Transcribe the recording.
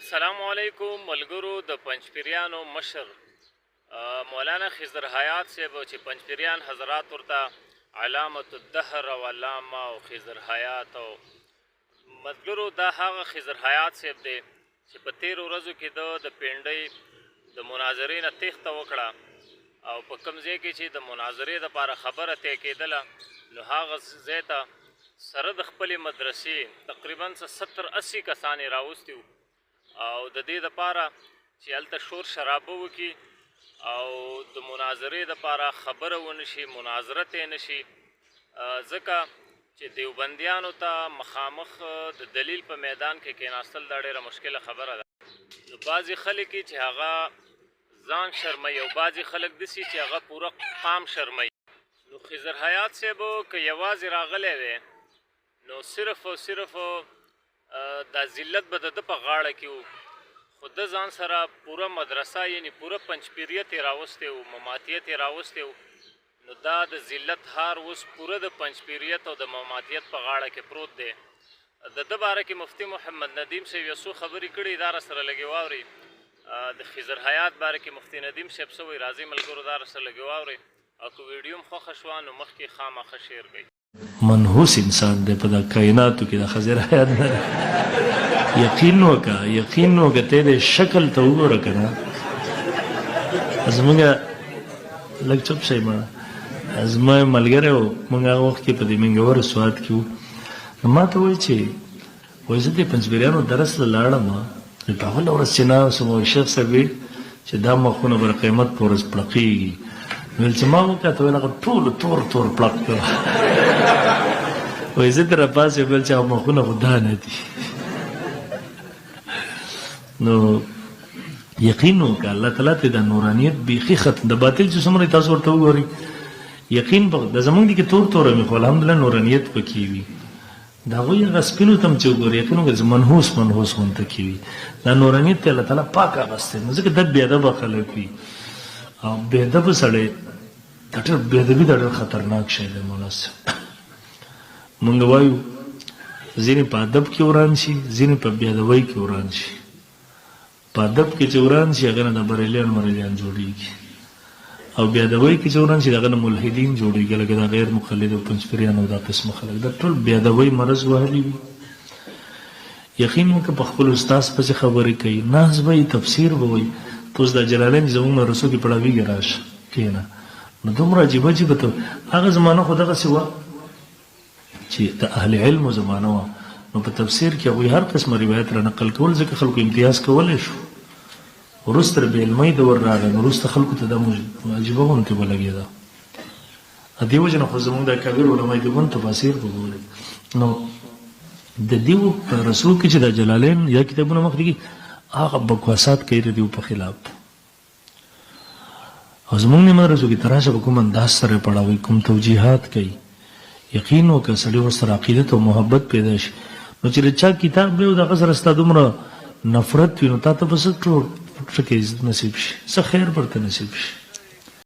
السلام علیکم ملګرو د پنجپیریانو مشر مولانا خضر حیات صاحب چې پنجپیریان حضرات ورته علامت الدهر او علامه او خضر حیات او ملګرو دا هغه خضر حیات صاحب دی چې په تیرو ورځو کې د پینډۍ د مناظرې نه تېښته وکړه او په کوم ځای کې چې د مناظرې دپاره خبره طی کېدله نو هغه ځای ته سره د خپلې مدرسې تقریبا 70-80 کسان یې راوستي وو او د دې دپاره چې هلته شور شرابه وکړي او د مناظرې دپاره خبره ونشي مناظره ته نشي ځکه چې دیوبندیانو ته مخامخ د دلیل په میدان کې کېناستل دا ډېره مشکله خبره ده. نو بعضې خلک چې هغه ځان شرموي او بعضې خلک داسې چې هغه پوره قام شرموي. نو خضر حیات صاحب که یوازې راغلی دی نو صرف او صرف دا ذلت به د ده په غاړه کې و خو ده ځان سره پوره مدرسه یعنی پوره پنجپیریت یې راوستی و مماتیت یې راوستی و نو دا د ذلت هار اوس پوره د پنجپیریت او د مماتیت په غاړه کې پروت دی. د ده باره کې مفتي محمد ندیم صاحب یو څو خبرې کړي دا راسره لږې واورئ. د خضر حیات باره کې مفتي ندیم صاحب څه وایي راځئ ملګرو دا راسره لږې واورئ او که ویډیو هم خوښه شوه نو مخکې خامخا شیر کړئ. منحوس انسان دی په دا کائناتو کې د خضر حیات نه یقین وکړه ته د شکل ته وګوره که نه زمونږ لږ چوپ شئ مړه زما ملګری و مونږ هغه وخت کې په دې منګور سوات کې وو نو ما ته وایي چې وایي زه د پنجپیریانو درس له لاړم په هغه ورځ چې ناست وم شیخ صاحب ویل چې دا مخونه به د قیامت په ورځ پړقېږي ویل چې ما وکاته ویل هغه ټول تور پړق کړه وایي زه ترې راپاڅېم ویل چې هغه مخونه خو دا نه دي. نو یقین وکړه الله تعالی ته د نورانیت بیخي ختم د باطل چې څومره تاسو ورته وګورئ یقین د زمونږ دي کې توره مې خو الحمدلله نورانیت پکې وي د هغوی هغه سپینو ته هم چې وګورئ یقین وکړه منحوس غونته کې وي دا نورانیت ته الله تعالی پاک اغوستی نو ځکه دا بېادبه خلک وي او بېادبه سړی دا ډېر بېادبي دا ډېر خطرناک شی دی مولا صاحب. مونږ وایو ځینې په ادب کې وران شي ځینې په بېادبۍ کې وران شي. په ادب کې چې وران شي هغه نه د بریلیان جوړېږي او بېادبۍ کې چې وران شي د هغه نه ملحدین جوړېږي لکه دا غیر مقلد او پنجپیریان او دا قسمه خلک دا ټول بېادبۍ مرض وهلي وي. یقین وکړه په خپل استاذ پسې خبرې کوي ناز به یې تفسیر به وایي ته اوس دا جلالین زموږ نه رسو کې پړاویږي راشه کښېنه نو دومره عجیبه ته هغه زمانه خو دغسې وه چې د اهل علمو زمانه وه نو په تفسیر کې هغوی هر قسمه روایت را نقل کول ځکه خلکو امتیاز کولی شو وروسته د بېعلمۍ دور راغی نو وروسته خلکو ته دا عجیبه غوندې ولګېده دې وجې نه خو زموږ دا کبیر علمای دیوبند تفاسیر به ګورئ نو د دیو په رسو کې چې دا جلالین یا کتابونه مخ دي هغه بکواسات کوي د دیو په خلاف او زموږ نه مدرسو کې تراشه په کوم انداز سره پړاوي کوم توجیهات کوي یقین وکړه سړي ورسره عقیدت او محبت پیدا شي نو چې چا کتاب دی او دغه سره ستا دومره نفرت وي نو تا ته به څه عزت نصیب شي څه خیر ورته نصیب شي.